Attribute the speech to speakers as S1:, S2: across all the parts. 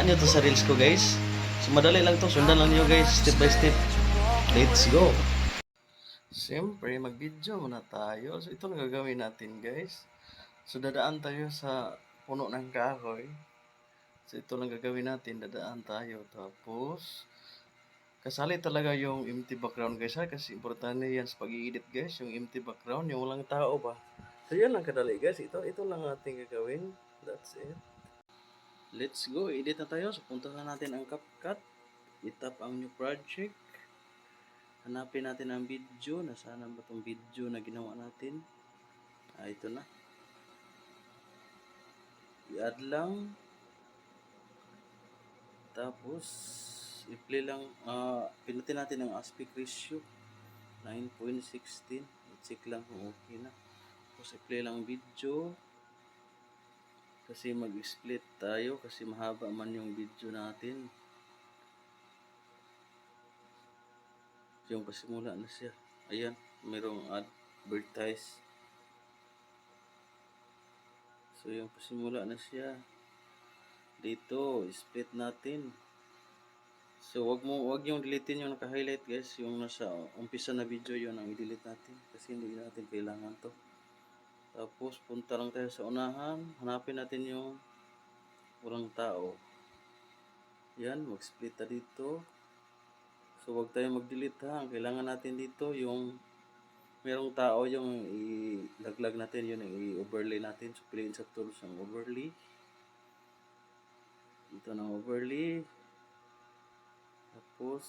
S1: Nyo to sa reels ko guys. So madali lang to, sundan lang nyo guys, step by step. Let's go! Siyempre, mag-video muna tayo. So ito lang gagawin natin guys. So dadaan tayo sa puno ng kahoy. So ito lang gagawin natin, dadaan tayo. Tapos, kasali talaga yung empty background guys ha. Kasi importante yan sa pag-i-edit guys, yung empty background, yung walang tao ba. So yan lang kadali guys, ito lang ating gagawin. That's it. Let's go, edit na tayo. So punta na natin ang CapCut. I-tap ang new project. Hanapin natin ang video. Nasaan ba itong video na ginawa natin? Ito na. I-add lang. Tapos, i-play lang. Pinutin natin ang aspect ratio. 9.16. I-check lang kung okay na. Tapos, i-play lang video. Kasi mag-split tayo. Kasi mahaba man yung video natin. Yung pasimula na siya. Ayan, mayroong advertise. So yung pasimula na siya. Dito, split natin. So wag yung deletein yung naka-highlight guys, yung nasa umpisa na video yun ang i-delete natin kasi hindi natin kailangan to. Tapos punta lang tayo sa unahan, hanapin natin yung walang tao. Yan, mag-split na dito. So wag tayo mag-delete ha. Ang kailangan natin dito yung merong tao, yung ilaglag natin, yun ang i-overlay natin. So piliin sa tools ang overlay. Ito ng overlay. Tapos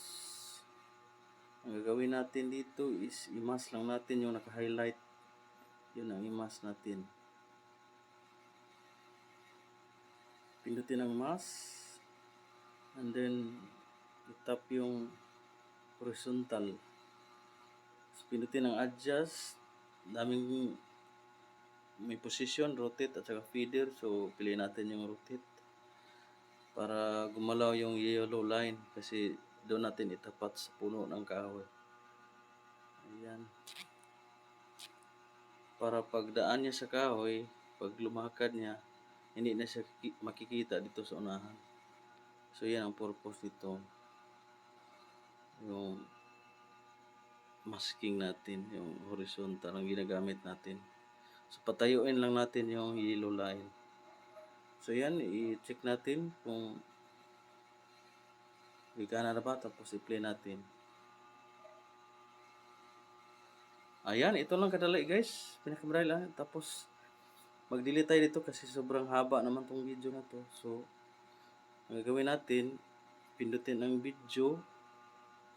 S1: ang gagawin natin dito is i-mask lang natin yung naka-highlight. Yun ang i-mask natin. Pindutin ang mask. And then i-tap yung horizontal. So, pindutin ang adjust. Daming may position, rotate at saka feeder. So piliin natin yung rotate para gumalaw yung yellow line kasi doon natin itapat sa puno ng kahoy. Ayan. Para pagdaan niya sa kahoy, pag lumakad niya, hindi na siya makikita dito sa unahan. So yan ang purpose nito. Yung masking natin, yung horizontal ang ginagamit natin. So patayuin lang natin yung yellow line. So yan, i-check natin kung gana na ba, tapos i-play natin. Ayan, ito lang kadali guys. Pinakamadali lang. Tapos mag-delete tayo dito kasi sobrang haba naman tong video na to. So ang gagawin natin, pindutin ang video.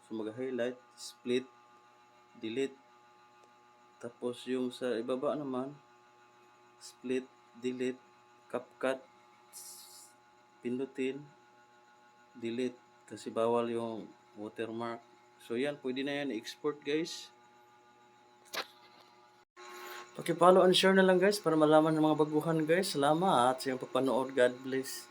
S1: So mag-highlight, split, delete. Tapos yung sa ibaba naman, split, delete, CapCut, pindutin, delete. Kasi bawal yung watermark. So yan, pwede na yan i-export guys. Paki-follow and share na lang guys para malaman ng mga baguhan guys. Salamat sa iyong papanood. God bless.